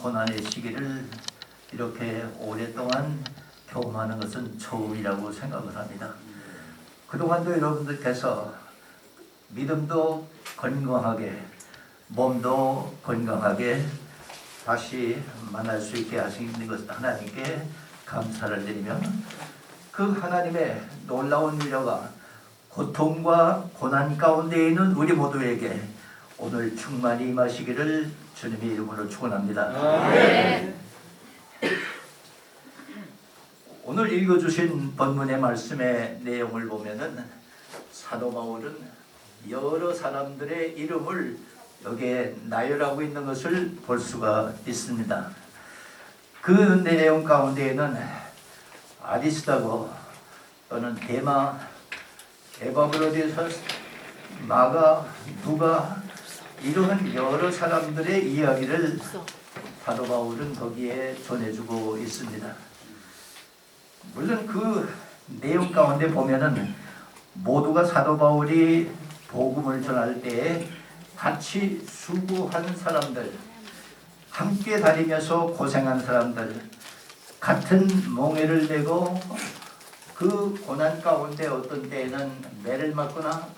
고난의 시기를 이렇게 오랫동안 경험하는 것은 처음이라고 생각을 합니다. 그동안도 여러분들께서 믿음도 건강하게, 몸도 건강하게 다시 만날 수 있게 하시는 것을 하나님께 감사를 드리며, 그 하나님의 놀라운 위로가 고통과 고난 가운데 있는 우리 모두에게 오늘 충만히 임하시기를 주님의 이름으로 축원합니다. 네. 오늘 읽어주신 본문의 말씀의 내용을 보면은 사도 바울은 여러 사람들의 이름을 여기에 나열하고 있는 것을 볼 수가 있습니다. 그 내용 가운데에는 아리스다고 또는 데마, 에바브로디서, 마가, 누가, 이러한 여러 사람들의 이야기를 사도 바울은 거기에 전해주고 있습니다. 물론 그 내용 가운데 보면은 모두가 사도 바울이 복음을 전할 때에 같이 수고한 사람들, 함께 다니면서 고생한 사람들, 같은 멍에를 메고 그 고난 가운데 어떤 때에는 매를 맞거나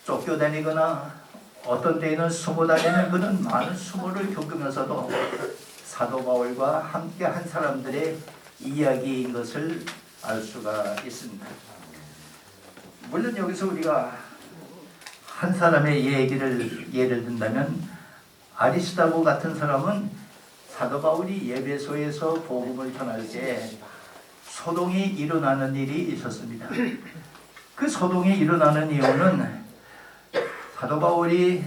쫓겨다니거나 어떤 때에는 숨어 다니는 그런 많은 수모를 겪으면서도 사도 바울과 함께 한 사람들의 이야기인 것을 알 수가 있습니다. 물론 여기서 우리가 한 사람의 얘기를 예를 든다면 아리스다고 같은 사람은 사도 바울이 예배소에서 복음을 전할 때 소동이 일어나는 일이 있었습니다. 그 소동이 일어나는 이유는 사도 바울이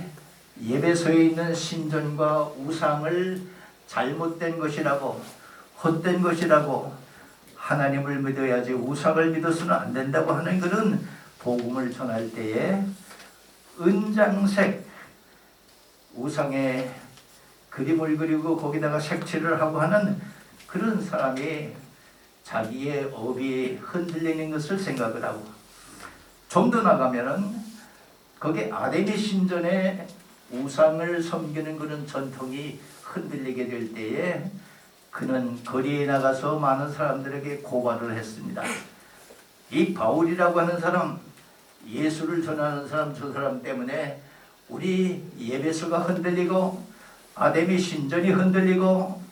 예배소에 있는 신전과 우상을 잘못된 것이라고, 헛된 것이라고, 하나님을 믿어야지 우상을 믿어서는 안 된다고 하는 그런 복음을 전할 때에 은장색 우상의 그림을 그리고 거기다가 색칠을 하고 하는 그런 사람이 자기의 업이 흔들리는 것을 생각을 하고, 좀 더 나가면은 거기 아데미 신전에 우상을 섬기는 그런 전통이 흔들리게 될 때에 그는 거리에 나가서 많은 사람들에게 고발을 했습니다. 이 바울이라고 하는 사람, 예수를 전하는 사람, 저 사람 때문에 우리 예배소가 흔들리고 아데미 신전이 흔들리고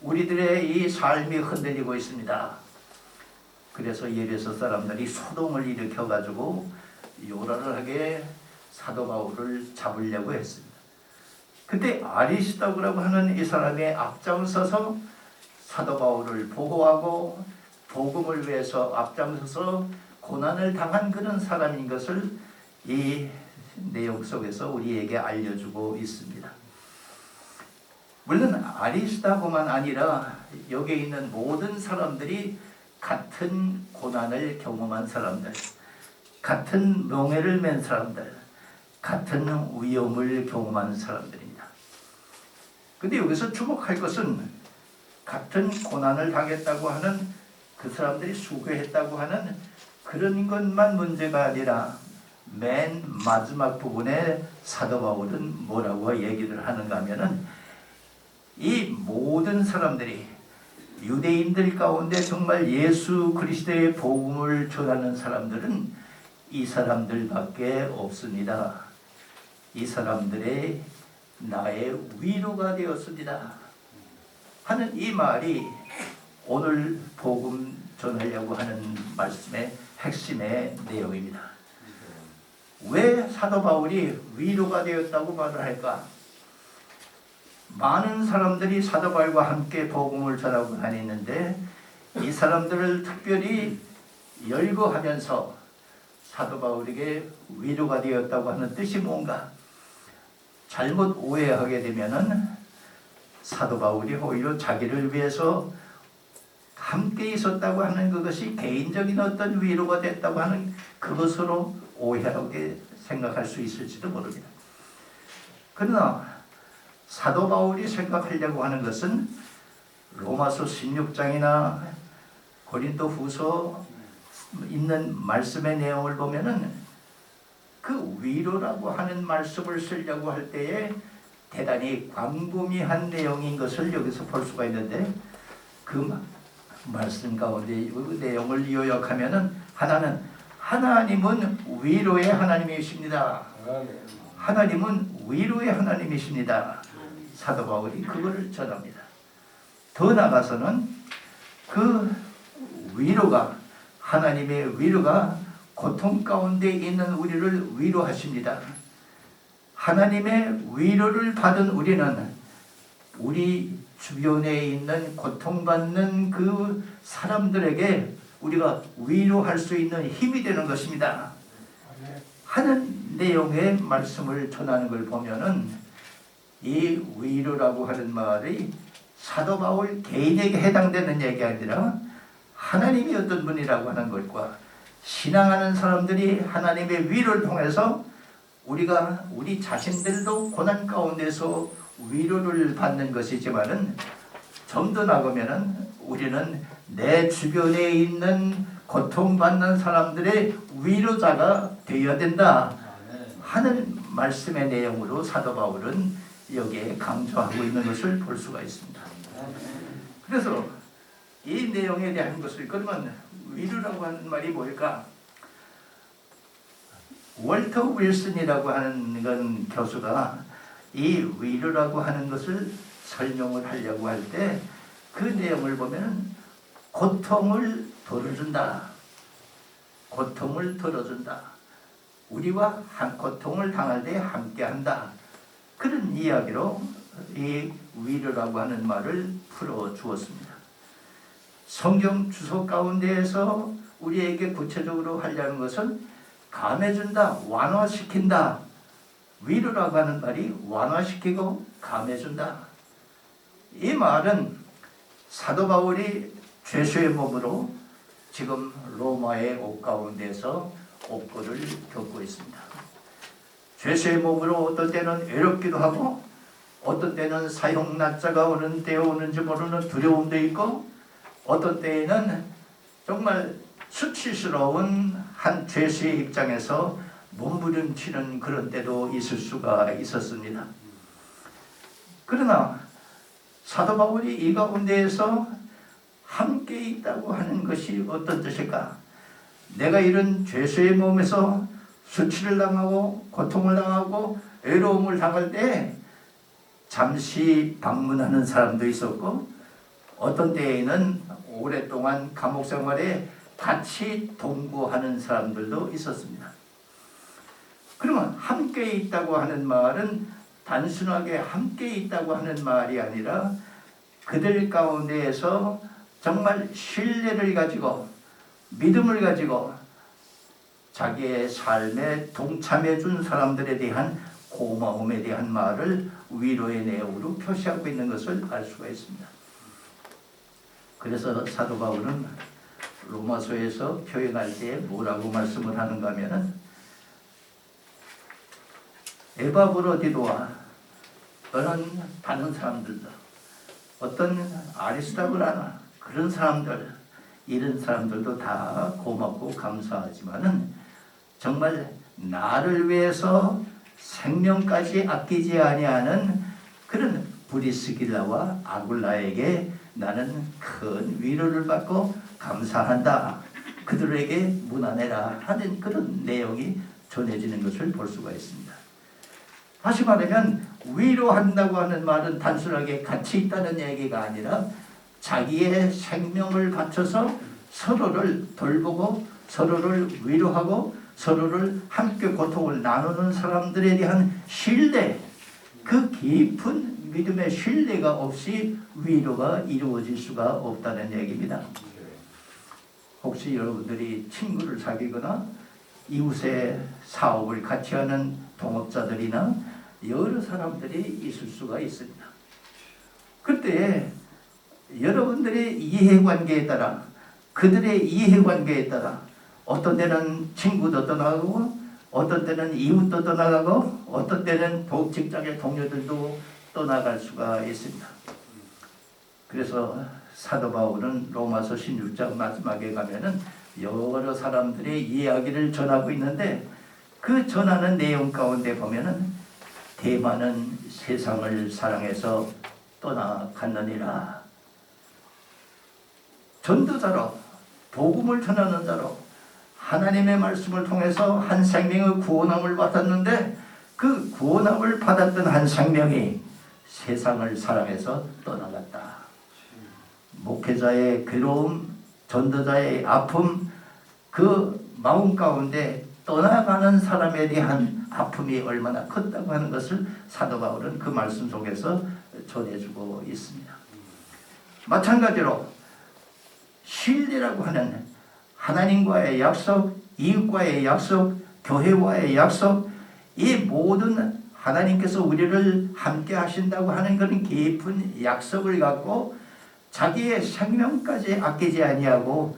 우리들의 이 삶이 흔들리고 있습니다. 그래서 예배소 사람들이 소동을 일으켜가지고 요란을 하게 사도 바울을 잡으려고 했습니다. 근데 아리스다고라고 하는 이 사람이 앞장서서 사도 바울을 보호하고 복음을 위해서 앞장서서 고난을 당한 그런 사람인 것을 이 내용 속에서 우리에게 알려주고 있습니다. 물론 아리스다고만 아니라 여기에 있는 모든 사람들이 같은 고난을 경험한 사람들, 같은 명예를 맨 사람들, 같은 위험을 경험한 사람들입니다. 근데 여기서 주목할 것은 같은 고난을 당했다고 하는 그 사람들이 수고했다고 하는 그런 것만 문제가 아니라 맨 마지막 부분에 사도 바울은 뭐라고 얘기를 하는가 하면은 이 모든 사람들이 유대인들 가운데 정말 예수 그리스도의 복음을 전하는 사람들은 이 사람들밖에 없습니다. 이 사람들의 나의 위로가 되었습니다 하는 이 말이 오늘 복음 전하려고 하는 말씀의 핵심의 내용입니다. 왜 사도 바울이 위로가 되었다고 말을 할까? 많은 사람들이 사도 바울과 함께 복음을 전하고 다니는데 이 사람들을 특별히 열거하면서 사도 바울에게 위로가 되었다고 하는 뜻이 뭔가? 잘못 오해하게 되면은 사도 바울이 오히려 자기를 위해서 함께 있었다고 하는 그것이 개인적인 어떤 위로가 됐다고 하는 그것으로 오해하게 생각할 수 있을지도 모릅니다. 그러나 사도 바울이 생각하려고 하는 것은 로마서 16장이나 고린도 후서 있는 말씀의 내용을 보면은 그 위로라고 하는 말씀을 쓰려고 할 때에 대단히 광범위한 내용인 것을 여기서 볼 수가 있는데, 그 말씀 가운데 그 내용을 요약하면은 하나는 하나님은 위로의 하나님이십니다. 하나님은 위로의 하나님이십니다. 사도 바울이 그거를 전합니다. 더 나아가서는 그 위로가, 하나님의 위로가 고통 가운데 있는 우리를 위로하십니다. 하나님의 위로를 받은 우리는 우리 주변에 있는 고통받는 그 사람들에게 우리가 위로할 수 있는 힘이 되는 것입니다. 하는 내용의 말씀을 전하는 걸 보면은 이 위로라고 하는 말이 사도 바울 개인에게 해당되는 얘기가 아니라 하나님이 어떤 분이라고 하는 것과 신앙하는 사람들이 하나님의 위로를 통해서 우리가 우리 자신들도 고난 가운데서 위로를 받는 것이지만은 좀 더 나가면은 우리는 내 주변에 있는 고통받는 사람들의 위로자가 되어야 된다 하는 말씀의 내용으로 사도 바울은 여기에 강조하고 있는 것을 볼 수가 있습니다. 그래서 이 내용에 대한 것을, 그러면 위로라고 하는 말이 뭘까? 월터 윌슨이라고 하는 건 교수가 이 위로라고 하는 것을 설명을 하려고 할 때 그 내용을 보면 고통을 덜어준다. 고통을 덜어준다. 우리와 한 고통을 당할 때 함께한다. 그런 이야기로 이 위로라고 하는 말을 풀어 주었습니다. 성경 주석 가운데에서 우리에게 구체적으로 하려는 것은 감해준다, 완화시킨다. 위로라고 하는 말이 완화시키고 감해준다. 이 말은 사도 바울이 죄수의 몸으로 지금 로마의 옥 가운데서 옥고를 겪고 있습니다. 죄수의 몸으로 어떤 때는 외롭기도 하고 어떤 때는 사형 날짜가 오는 때에 오는지 모르는 두려움도 있고 어떤 때에는 정말 수치스러운 한 죄수의 입장에서 몸부림치는 그런 때도 있을 수가 있었습니다. 그러나 사도 바울이 이 가운데에서 함께 있다고 하는 것이 어떤 뜻일까? 내가 이런 죄수의 몸에서 수치를 당하고 고통을 당하고 외로움을 당할 때 잠시 방문하는 사람도 있었고 어떤 때에는 오랫동안 감옥 생활에 같이 동거하는 사람들도 있었습니다. 그러면 함께 있다고 하는 말은 단순하게 함께 있다고 하는 말이 아니라 그들 가운데에서 정말 신뢰를 가지고 믿음을 가지고 자기의 삶에 동참해 준 사람들에 대한 고마움에 대한 말을 위로의 내용으로 표시하고 있는 것을 알 수가 있습니다. 그래서 사도 바울은 로마서에서 표현할 때 뭐라고 말씀을 하는가 하면은 에바브로디도와 또는 다른 사람들도 어떤 아리스타브라나 그런 사람들 이런 사람들도 다 고맙고 감사하지만은 정말 나를 위해서 생명까지 아끼지 아니하는 그런 브리스길라와 아굴라에게 나는 큰 위로를 받고 감사한다. 그들에게 무난해라 하는 그런 내용이 전해지는 것을 볼 수가 있습니다. 다시 말하면 위로한다고 하는 말은 단순하게 같이 있다는 얘기가 아니라 자기의 생명을 바쳐서 서로를 돌보고 서로를 위로하고 서로를 함께 고통을 나누는 사람들에 대한 신뢰, 그 깊은 믿음의 신뢰가 없이 위로가 이루어질 수가 없다는 얘기입니다. 혹시 여러분들이 친구를 사귀거나 이웃의 사업을 같이 하는 동업자들이나 여러 사람들이 있을 수가 있습니다. 그때 여러분들의 이해관계에 따라 그들의 이해관계에 따라 어떤 때는 친구도 떠나가고 어떤 때는 이웃도 떠나가고 어떤 때는 직장의 동료들도 떠나갈 수가 있습니다. 그래서 사도 바울은 로마서 16장 마지막에 가면은 여러 사람들의 이야기를 전하고 있는데 그 전하는 내용 가운데 보면은 대만은 세상을 사랑해서 떠나갔느니라. 전도자로 복음을 전하는 자로 하나님의 말씀을 통해서 한 생명의 구원함을 받았는데 그 구원함을 받았던 한 생명이 세상을 사랑해서 떠나갔다. 목회자의 괴로움, 전도자의 아픔, 그 마음 가운데 떠나가는 사람에 대한 아픔이 얼마나 컸다고 하는 것을 사도 바울은 그 말씀 속에서 전해주고 있습니다. 마찬가지로 신뢰라고 하는 하나님과의 약속, 이웃과의 약속, 교회와의 약속, 이 모든 하나님께서 우리를 함께 하신다고 하는 그런 깊은 약속을 갖고 자기의 생명까지 아끼지 아니하고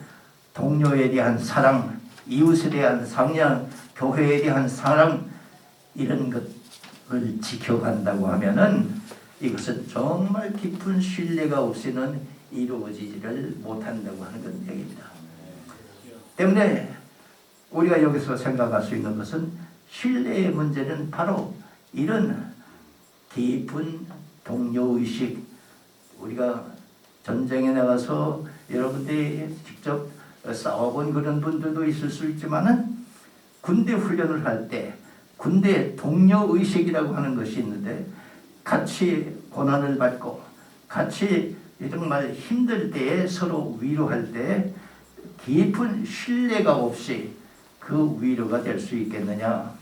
동료에 대한 사랑, 이웃에 대한 사랑, 교회에 대한 사랑, 이런 것을 지켜간다고 하면은 이것은 정말 깊은 신뢰가 없이는 이루어지지를 못한다고 하는 건 얘기입니다. 때문에 우리가 여기서 생각할 수 있는 것은 신뢰의 문제는 바로 이런 깊은 동료의식, 우리가 전쟁에 나가서 여러분들이 직접 싸워본 그런 분들도 있을 수 있지만은 군대 훈련을 할 때 군대 동료의식이라고 하는 것이 있는데 같이 고난을 받고 같이 정말 힘들 때에 서로 위로할 때 깊은 신뢰가 없이 그 위로가 될 수 있겠느냐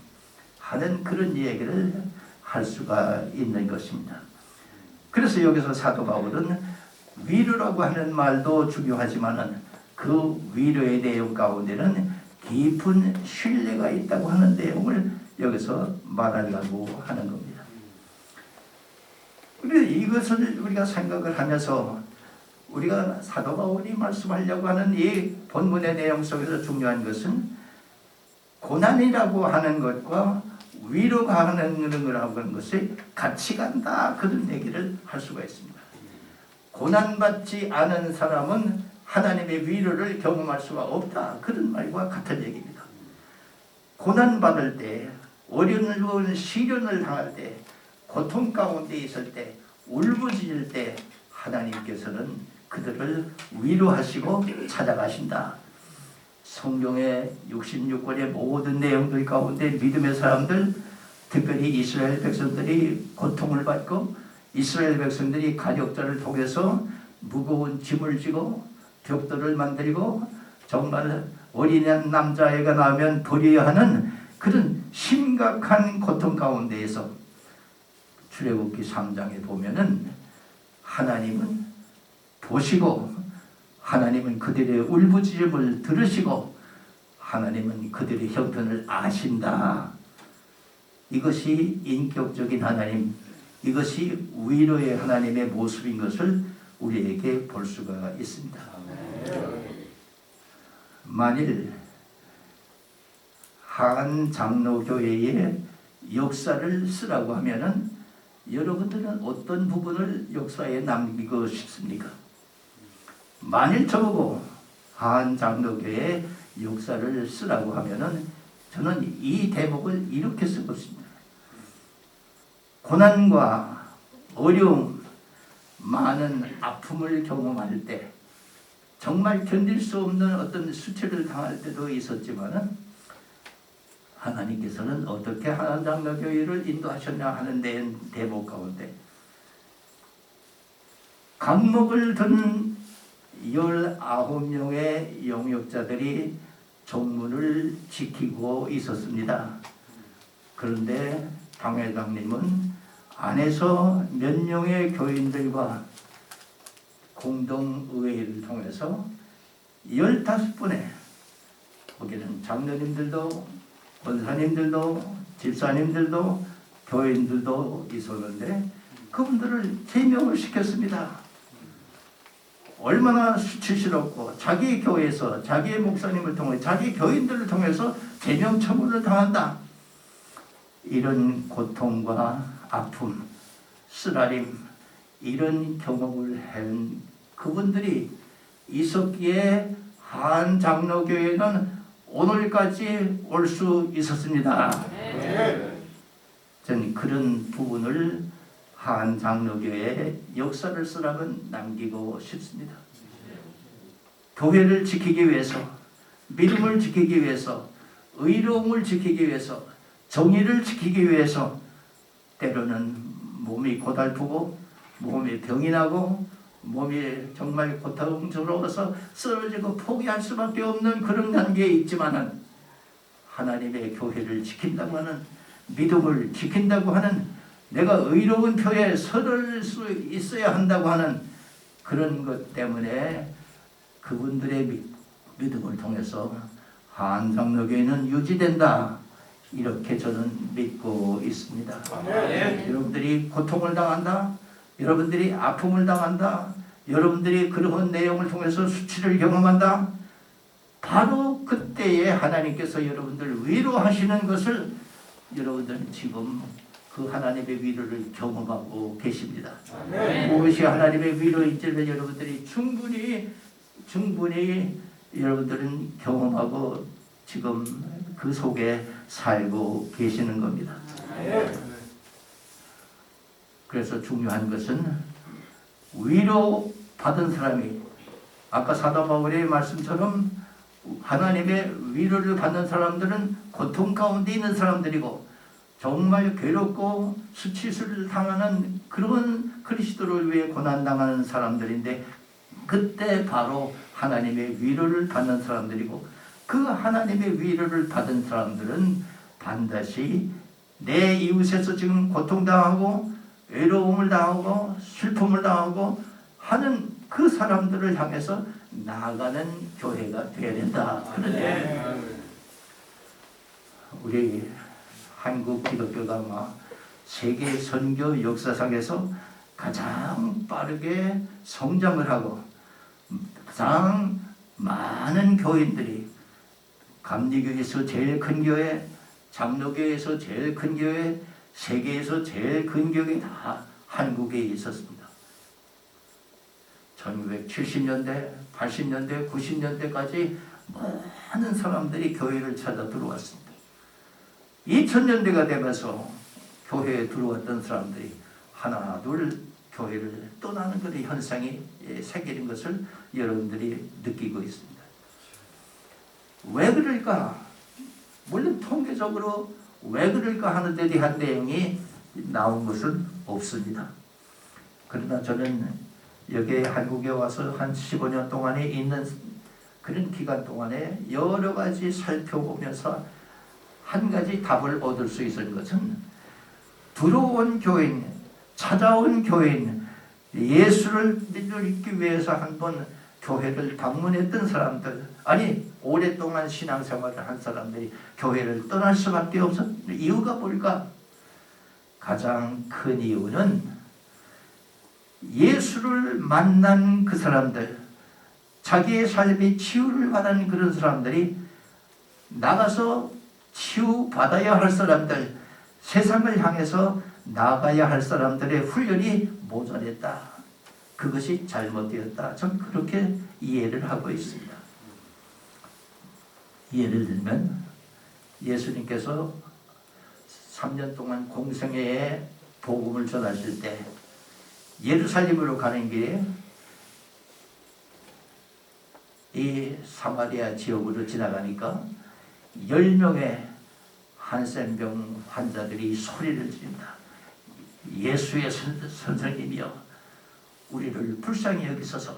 하는 그런 얘기를 할 수가 있는 것입니다. 그래서 여기서 사도 바울은 위로라고 하는 말도 중요하지만은 그 위로의 내용 가운데는 깊은 신뢰가 있다고 하는 내용을 여기서 말하려고 하는 겁니다. 우리 이것을 우리가 생각을 하면서 우리가 사도 바울이 말씀하려고 하는 이 본문의 내용 속에서 중요한 것은 고난이라고 하는 것과 위로가 하는 거라고 하는 것이 같이 간다, 그런 얘기를 할 수가 있습니다. 고난받지 않은 사람은 하나님의 위로를 경험할 수가 없다, 그런 말과 같은 얘기입니다. 고난받을 때, 어려운 시련을 당할 때, 고통 가운데 있을 때, 울부짖을 때 하나님께서는 그들을 위로하시고 찾아가신다. 성경의 66권의 모든 내용들 가운데 믿음의 사람들, 특별히 이스라엘 백성들이 고통을 받고 이스라엘 백성들이 가족자를 통해서 무거운 짐을 지고 벽돌을 만들고 정말 어린 남자애가 나오면 버려야 하는 그런 심각한 고통 가운데에서 출애굽기 3장에 보면은 하나님은 보시고 하나님은 그들의 울부짖음을 들으시고 하나님은 그들의 형편을 아신다. 이것이 인격적인 하나님, 이것이 위로의 하나님의 모습인 것을 우리에게 볼 수가 있습니다. 만일 한 장로교회의 역사를 쓰라고 하면은 여러분들은 어떤 부분을 역사에 남기고 싶습니까? 만일 저보고 한 장로교회의 역사를 쓰라고 하면은 저는 이 대목을 이렇게 쓰고 있습니다. 고난과 어려움, 많은 아픔을 경험할 때 정말 견딜 수 없는 어떤 수치를 당할 때도 있었지만은 하나님께서는 어떻게 한장로교회를 인도하셨냐 하는 대목 가운데 강목을 든 19명의 영역자들이 종문을 지키고 있었습니다. 그런데 당회장님은 안에서 몇 명의 교인들과 공동의회를 통해서 15분의 거기는 장로님들도 권사님들도 집사님들도 교인들도 있었는데 그분들을 제명을 시켰습니다. 얼마나 수치스럽고 자기 교회에서 자기의 목사님을 통해 자기 교인들을 통해서 제명 처분을 당한다. 이런 고통과 아픔, 쓰라림, 이런 경험을 한 그분들이 있었기에 한 장로교회는 오늘까지 올 수 있었습니다. 전 그런 부분을 한장로교회의 역사를 쓰라면 남기고 싶습니다. 교회를 지키기 위해서, 믿음을 지키기 위해서, 의로움을 지키기 위해서, 정의를 지키기 위해서 때로는 몸이 고달프고 몸에 병이 나고 몸이 정말 고통스러워서 쓰러지고 포기할 수밖에 없는 그런 단계에 있지만은 하나님의 교회를 지킨다고 하는, 믿음을 지킨다고 하는, 내가 의로운 표에 서를 수 있어야 한다고 하는 그런 것 때문에 그분들의 믿음을 통해서 한장로교회는 유지된다, 이렇게 저는 믿고 있습니다. 네. 여러분들이 고통을 당한다, 여러분들이 아픔을 당한다, 여러분들이 그런 내용을 통해서 수치를 경험한다, 바로 그때에 하나님께서 여러분들을 위로하시는 것을 여러분들은 지금 그 하나님의 위로를 경험하고 계십니다. 무엇이 하나님의 위로인지를 여러분들이 충분히 여러분들은 경험하고 지금 그 속에 살고 계시는 겁니다. 그래서 중요한 것은 위로 받은 사람이, 아까 사도 바울의 말씀처럼 하나님의 위로를 받는 사람들은 고통 가운데 있는 사람들이고 정말 괴롭고 수치를 당하는 그런 그리스도를 위해 고난당하는 사람들인데, 그때 바로 하나님의 위로를 받는 사람들이고, 그 하나님의 위로를 받은 사람들은 반드시 내 이웃에서 지금 고통당하고 외로움을 당하고 슬픔을 당하고 하는 그 사람들을 향해서 나아가는 교회가 되어야 된다. 그런데 우리 한국 기독교가 아마 세계 선교 역사상에서 가장 빠르게 성장을 하고 가장 많은 교인들이, 감리교에서 제일 큰 교회, 장로교에서 제일 큰 교회, 세계에서 제일 큰 교회 다 한국에 있었습니다. 1970년대, 80년대, 90년대까지 많은 사람들이 교회를 찾아 들어왔습니다. 2000년대가 되면서 교회에 들어왔던 사람들이 하나 둘 교회를 떠나는 그런 현상이 생기는 것을 여러분들이 느끼고 있습니다. 왜 그럴까? 물론 통계적으로 왜 그럴까 하는 데 대한 내용이 나온 것은 없습니다. 그러나 저는 여기에 한국에 와서 한 15년 동안에 있는 그런 기간 동안에 여러 가지 살펴보면서 한 가지 답을 얻을 수 있는 것은, 들어온 교인, 찾아온 교인, 예수를 믿기 위해서 한번 교회를 방문했던 사람들, 아니 오랫동안 신앙생활을 한 사람들이 교회를 떠날 수밖에 없었던 이유가 뭘까? 가장 큰 이유는 예수를 만난 그 사람들, 자기의 삶이 치유를 받은 그런 사람들이 나가서 치유받아야 할 사람들, 세상을 향해서 나가야 할 사람들의 훈련이 모자랐다. 그것이 잘못되었다. 저는 그렇게 이해를 하고 있습니다. 예를 들면 예수님께서 3년 동안 공생애에 복음을 전하실 때 예루살렘으로 가는 길에 이 사마리아 지역으로 지나가니까 10명의 한센병 환자들이 소리를 지른다. 예수의 선생님이여, 우리를 불쌍히 여기소서.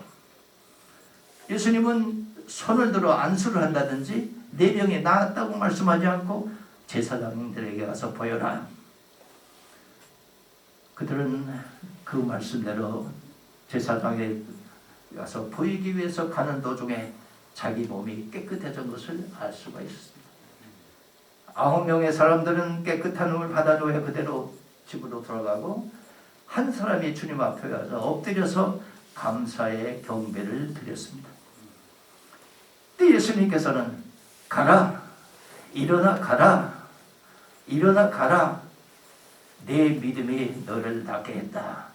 예수님은 손을 들어 안수를 한다든지 4명이 나았다고 말씀하지 않고 제사장들에게 가서 보여라. 그들은 그 말씀대로 제사장에 가서 보이기 위해서 가는 도중에 자기 몸이 깨끗해진 것을 알 수가 있습니다. 9명의 사람들은 깨끗한 몸을 받아줘야 그대로 집으로 돌아가고, 한 사람이 주님 앞에 가서 엎드려서 감사의 경배를 드렸습니다. 근데 예수님께서는 가라, 일어나 가라, 일어나 가라, 내 믿음이 너를 낫게 했다.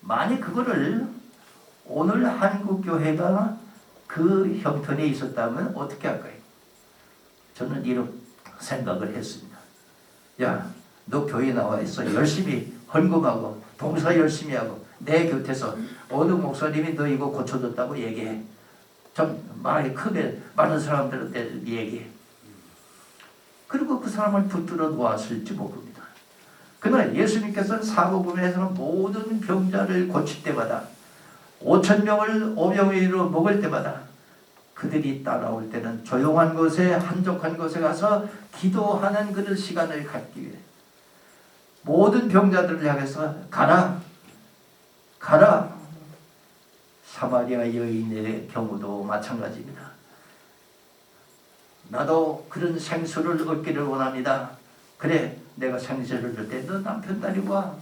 만약 그거를 오늘 한국교회가 그 형편에 있었다면 어떻게 할까요? 저는 이런 생각을 했습니다. 야, 너 교회 나와 있어. 열심히 헌금하고 봉사 열심히 하고 내 곁에서 어느 목사님이 너 이거 고쳐줬다고 얘기해. 좀 말이 크게 많은 사람들한테 얘기해. 그리고 그 사람을 붙들어 놓았을지 모릅니다. 그러나 예수님께서는 사복음에서는 모든 병자를 고칠 때마다 5,000명을 오병이어로 먹을 때마다 그들이 따라올 때는 조용한 곳에 한적한 곳에 가서 기도하는 그런 시간을 갖기 위해 모든 병자들을 향해서 가라 가라. 사마리아 여인의 경우도 마찬가지입니다. 나도 그런 생수를 얻기를 원합니다. 그래, 내가 생수를 얻을 때 너 남편 데리고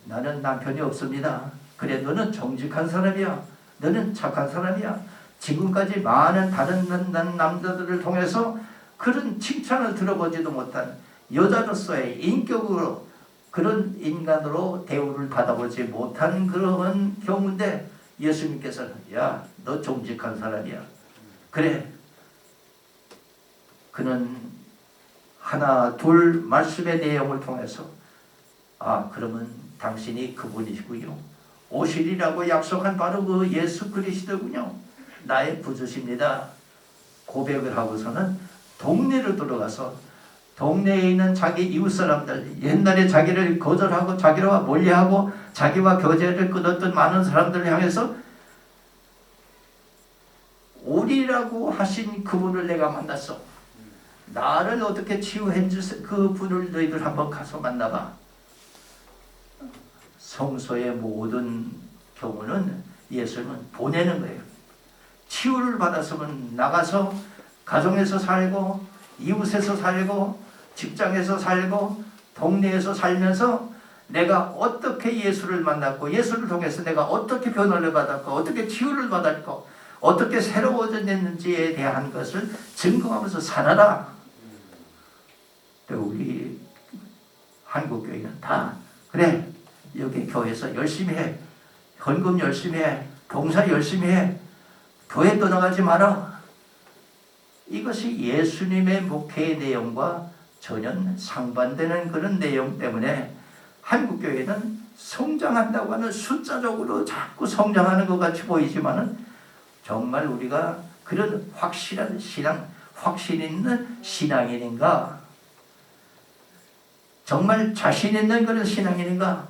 나는 남편이 없습니다. 그래, 너는 정직한 사람이야. 너는 착한 사람이야. 지금까지 많은 다른 남자들을 통해서 그런 칭찬을 들어보지도 못한 여자로서의 인격으로 그런 인간으로 대우를 받아보지 못한 그런 경우인데 예수님께서는 야, 너 정직한 사람이야. 그래, 그는 하나 둘 말씀의 내용을 통해서 아, 그러면 당신이 그분이시군요. 오시리라고 약속한 바로 그 예수 그리스도군요. 나의 구주십니다. 고백을 하고서는 동네로 들어가서 동네에 있는 자기 이웃 사람들, 옛날에 자기를 거절하고 자기와 멀리하고 자기와 교제를 끊었던 많은 사람들을 향해서 오리라고 하신 그분을 내가 만났어. 나를 어떻게 치유해 주세요. 그 분을 너희들 한번 가서 만나봐. 성소의 모든 경우는 예수님은 보내는 거예요. 치유를 받았으면 나가서 가정에서 살고 이웃에서 살고 직장에서 살고 동네에서 살면서 내가 어떻게 예수를 만났고 예수를 통해서 내가 어떻게 변화를 받았고 어떻게 치유를 받았고 어떻게 새로워졌는지에 대한 것을 증거하면서 살아라. 우리 한국교회는 다 그래, 여기 교회에서 열심히 해, 헌금 열심히 해, 봉사 열심히 해, 교회 떠나가지 마라. 이것이 예수님의 목회의 내용과 전혀 상반되는 그런 내용 때문에 한국교회는 성장한다고 하는 숫자적으로 자꾸 성장하는 것 같이 보이지만은 정말 우리가 그런 확실한 신앙, 확신 있는 신앙인인가? 정말 자신 있는 그런 신앙인인가?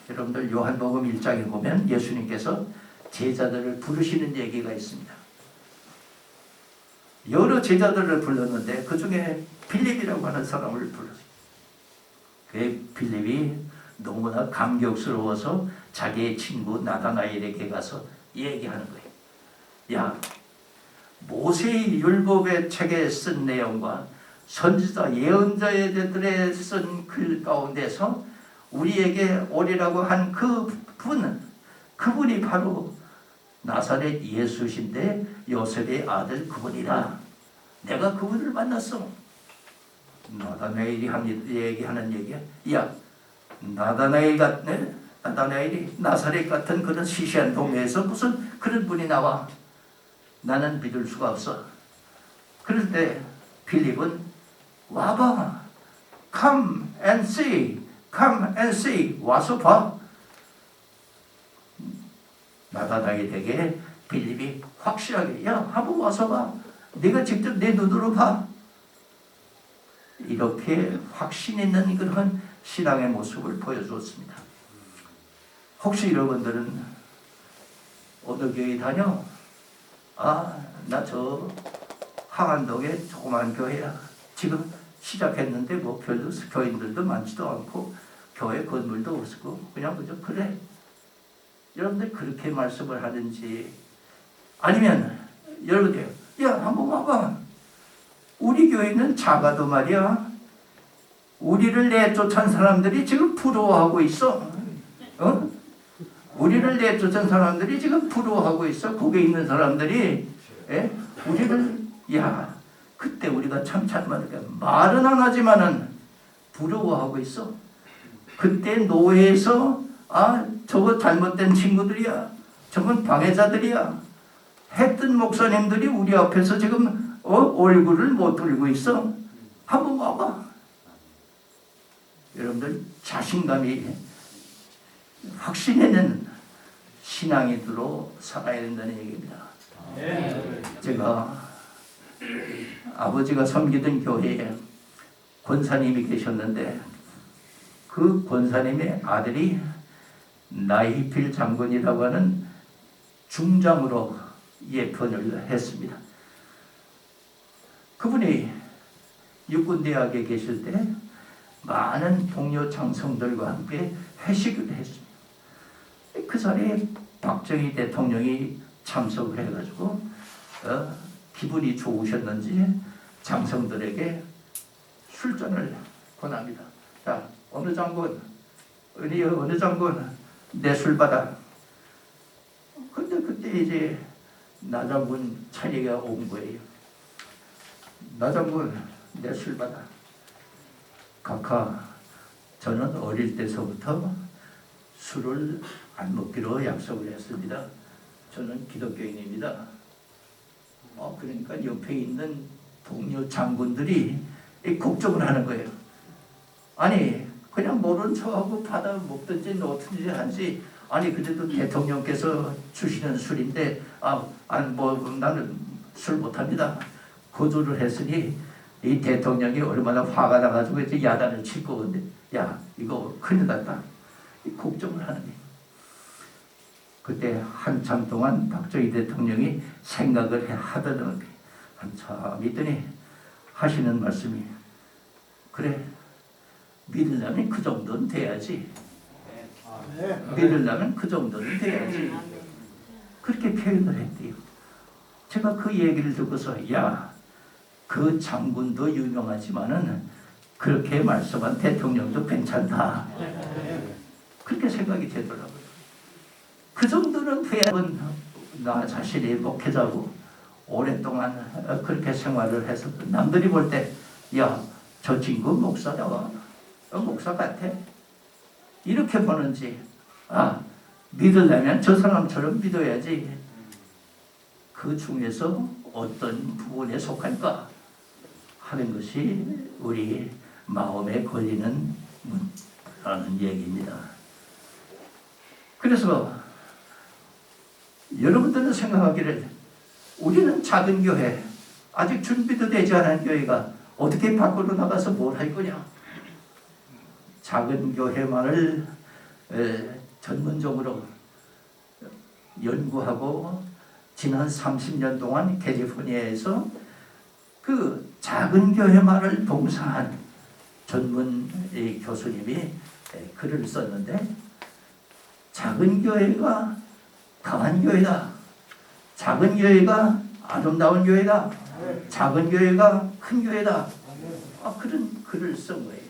여러분들 요한복음 1장에 보면 예수님께서 제자들을 부르시는 얘기가 있습니다. 여러 제자들을 불렀는데 그 중에 빌립이라고 하는 사람을 불렀어요. 그 빌립이 너무나 감격스러워서 자기의 친구 나다나엘에게 가서 얘기하는 거예요. 야, 모세의 율법의 책에 쓴 내용과 선지자 예언자들의 쓴 글 가운데서 우리에게 오리라고 한 그분이 바로 나사렛 예수신데 요셉의 아들 그분이라. 내가 그분을 만났어. 나다나엘이 얘기하는 얘기야. 야, 나다나엘이 나사렛 같은 그런 시시한 동네에서 무슨 그런 분이 나와. 나는 믿을 수가 없어. 그럴 때 빌립은 와봐. Come and see. Come and see. 와서 봐. 나다나엘에게 빌립이 확실하게 야, 한번 와서 봐. 네가 직접 내 눈으로 봐. 이렇게 확신 있는 그런 신앙의 모습을 보여주었습니다. 혹시 여러분들은 어느 교회 다녀? 아, 나 저 항안동에 조그만 교회야. 지금 시작했는데 뭐 별로 교인들도 많지도 않고 교회 건물도 없고 그냥 그저 그래. 여러분들 그렇게 말씀을 하든지 아니면 여러분들 야, 한번 와봐. 우리 교회는 작아도 말이야. 우리를 내쫓은 사람들이 지금 부러워하고 있어. 어? 우리를 내쫓은 사람들이 지금 부러워하고 있어. 거기에 있는 사람들이 우리를 야, 그때 우리가 참 말은 안 하지만은 부러워하고 있어. 그때 노예에서 아, 저거 잘못된 친구들이야. 저건 방해자들이야. 했던 목사님들이 우리 앞에서 지금 얼굴을 못 들고 있어. 한번 와봐. 여러분들 자신감이 확신에는 신앙인으로 살아야 된다는 얘기입니다. 제가 아버지가 섬기던 교회에 권사님이 계셨는데 그 권사님의 아들이 나이필 장군이라고 하는 중장으로 예편을 했습니다. 그분이 육군대학에 계실 때 많은 동료 장성들과 함께 회식을 했습니다. 그 자리에 박정희 대통령이 참석을 해가지고 기분이 좋으셨는지 장성들에게 술잔을 권합니다. 자, 어느 장군, 어느 장군 내 술 받아. 근데 그때 이제 나 장군 차례가 온 거예요. 나 장군 내 술 받아. 각하, 저는 어릴 때서부터 술을 안 먹기로 약속을 했습니다. 저는 기독교인입니다. 그러니까 옆에 있는 동료 장군들이 걱정을 하는 거예요. 아니 그냥 모른 척하고 받아 먹든지 놓든지 하지. 아니 그래도 대통령께서 주시는 술인데 나는 술 못합니다. 거절을 했으니 이 대통령이 얼마나 화가 나가지고 이제 야단을 칠 거건데 야 이거 큰일 났다. 걱정을 하는 거예요. 그때 한참 동안 박정희 대통령이 생각을 하더니 한참 있더니 하시는 말씀이 그래 믿으려면 그 정도는 돼야지. 믿으려면 그 정도는 돼야지. 그렇게 표현을 했대요. 제가 그 얘기를 듣고서 야 그 장군도 유명하지만은 그렇게 말씀한 대통령도 괜찮다. 그렇게 생각이 되더라고요. 그 정도는 돼야만 나 자신이 목회자고 오랫동안 그렇게 생활을 해서 남들이 볼 때 야, 저 친구 목사다. 목사 같아. 이렇게 보는지 믿으려면 저 사람처럼 믿어야지. 그 중에서 어떤 부분에 속할까 하는 것이 우리 마음에 걸리는 문라는 얘기입니다. 그래서 여러분들은 생각하기를 우리는 작은 교회, 아직 준비도 되지 않은 교회가 어떻게 밖으로 나가서 뭘 할 거냐. 작은 교회만을 전문적으로 연구하고 지난 30년 동안 캘리포니아에서 그 작은 교회만을 봉사한 전문 교수님이 글을 썼는데 작은 교회가 강한 교회다. 작은 교회가 아름다운 교회다. 작은 교회가 큰 교회다. 그런 글을 쓴 거예요.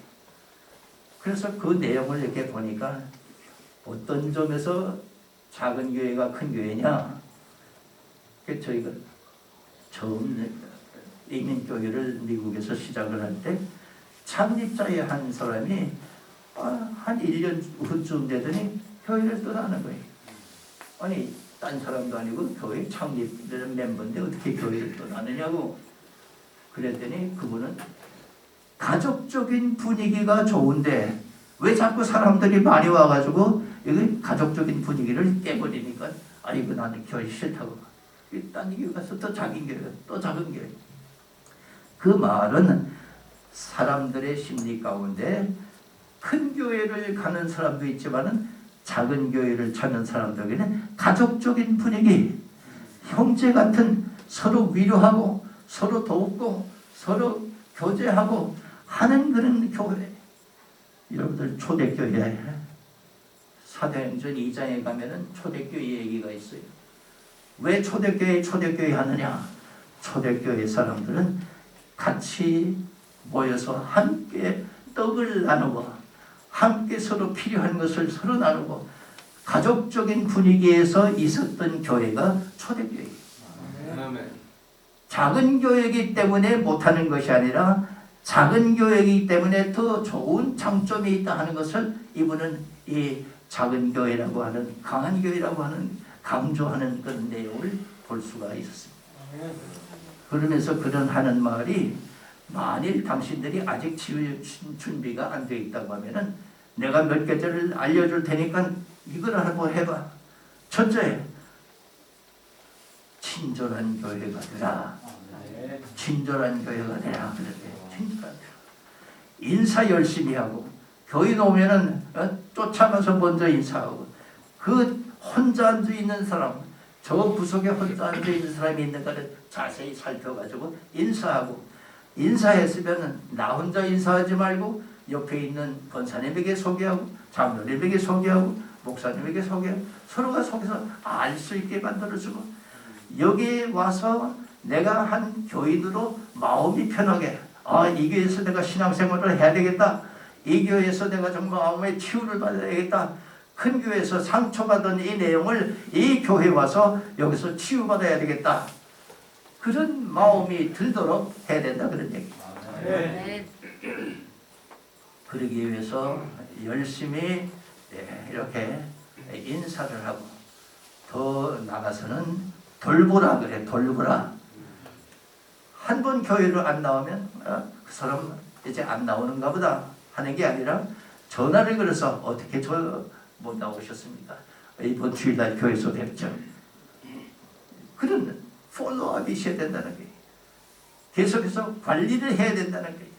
그래서 그 내용을 이렇게 보니까 어떤 점에서 작은 교회가 큰 교회냐? 저희가 처음 이민교회를 미국에서 시작을 할 때 창립자의 한 사람이 한 1년 후쯤 되더니 교회를 떠나는 거예요. 아니 딴 사람도 아니고 교회 창립되는 멤버인데 어떻게 교회를 떠나느냐고. 그랬더니 그분은 가족적인 분위기가 좋은데 왜 자꾸 사람들이 많이 와가지고 여기 가족적인 분위기를 깨버리니까 이거 나는 교회 싫다고. 딴 교회 가서 또 작은 교회, 또 작은 교회. 그 말은 사람들의 심리 가운데 큰 교회를 가는 사람도 있지만은 작은 교회를 찾는 사람들에게는 가족적인 분위기, 형제 같은 서로 위로하고 서로 돕고 서로 교제하고 하는 그런 교회. 여러분들 초대교회 사도행전 2장에 가면은 초대교회 얘기가 있어요. 왜 초대교회 하느냐? 초대교회 사람들은 같이 모여서 함께 떡을 나누고 함께 서로 필요한 것을 서로 나누고 가족적인 분위기에서 있었던 교회가 초대교회예요. 작은 교회이기 때문에 못하는 것이 아니라 작은 교회이기 때문에 더 좋은 장점이 있다 하는 것을 이분은 이 작은 교회라고 하는 강한 교회라고 하는 강조하는 그런 내용을 볼 수가 있었습니다. 그러면서 그런 하는 말이 만일 당신들이 아직 준비가 안 되어 있다고 하면은 내가 몇 개를 알려줄 테니까 이걸 한번 해봐. 첫째, 친절한 교회가 되라. 친절한 교회가 되라. 친절한 교회. 인사 열심히 하고 교회 오면은 쫓아가서 먼저 인사하고 그 혼자 앉아 있는 사람, 저 구석에 혼자 앉아 있는 사람이 있는가를 자세히 살펴가지고 인사하고 인사했으면은 나 혼자 인사하지 말고 옆에 있는 권사님에게 소개하고 장로님에게 소개하고 목사님에게 소개하고 서로가 속에서 알 수 있게 만들어주고 여기에 와서 내가 한 교인으로 마음이 편하게 이 교회에서 내가 신앙생활을 해야 되겠다. 이 교회에서 내가 정말 마음의 치유를 받아야 되겠다. 큰 교회에서 상처받은 이 내용을 이 교회에 와서 여기서 치유받아야 되겠다. 그런 마음이 들도록 해야 된다 그런 얘기입니다. 그러기 위해서 열심히 이렇게 인사를 하고 더 나가서는 돌보라 그래. 돌보라. 한 번 교회를 안 나오면 그 사람 이제 안 나오는가 보다 하는 게 아니라 전화를 걸어서 어떻게 못 나오셨습니까? 이번 주일날 교회에서 뵙죠. 그런 폴로업이 있어야 된다는 거예요. 계속해서 관리를 해야 된다는 거예요.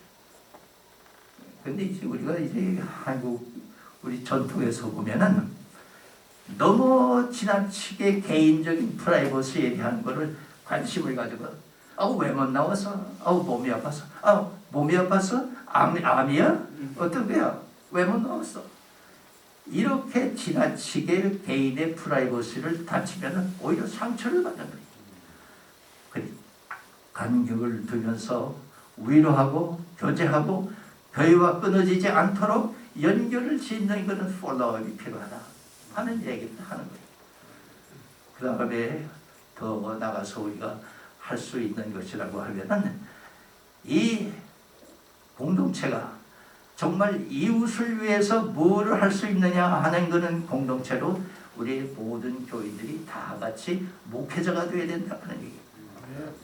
근데 이제 우리가 이제 한국 우리 전통에서 보면은 너무 지나치게 개인적인 프라이버시에 대한 거를 관심을 가지고 왜 못 나와서? 몸이 아파서? 몸이 아파서? 암이야? 어떤 거야? 왜 못 나왔어? 이렇게 지나치게 개인의 프라이버시를 다치면 오히려 상처를 받는 거예요. 간격을 두면서 위로하고 교제하고 교회와 끊어지지 않도록 연결을 짓는 것은 폴로업이 필요하다 하는 얘기를 하는 거예요. 그 다음에 더 나가서 우리가 할 수 있는 것이라고 하면은 이 공동체가 정말 이웃을 위해서 뭐를 할 수 있느냐 하는 것은 공동체로 우리 모든 교인들이 다 같이 목회자가 되어야 된다는 얘기예요.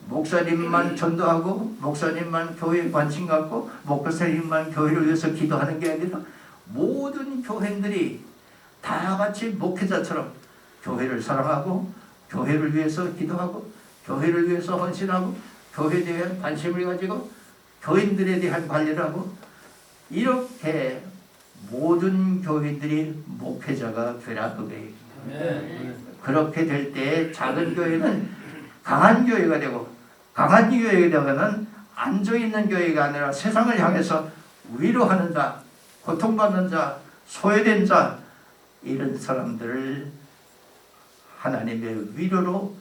목사님만 전도하고 목사님만 교회에 관심 갖고 목사님만 교회를 위해서 기도하는 게 아니라 모든 교회들이 다 같이 목회자처럼 교회를 사랑하고 교회를 위해서 기도하고 교회를 위해서 헌신하고 교회에 대한 관심을 가지고 교인들에 대한 관리를 하고 이렇게 모든 교인들이 목회자가 되라 그거예요. 그렇게 될 때 작은 교회는 강한 교회가 되고 강한 교회가 되면 앉아있는 교회가 아니라 세상을 향해서 위로하는 자, 고통받는 자, 소외된 자 이런 사람들을 하나님의 위로로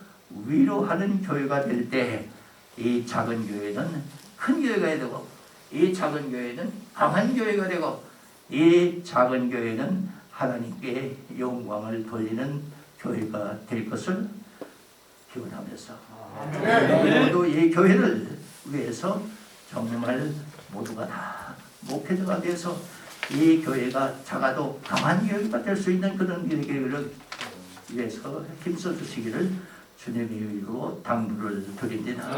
위로하는 교회가 될 때 이 작은 교회는 큰 교회가 되고 이 작은 교회는 강한 교회가 되고 이 작은 교회는 하나님께 영광을 돌리는 교회가 될 것을 기원하면서 모두 이 교회를 위해서 정말 모두가 다 목회자가 되어서 이 교회가 작아도 강한 교회가 될 수 있는 그런 교회를 위해서 힘써 주시기를 주님의 이름으로 당부를 드립니다.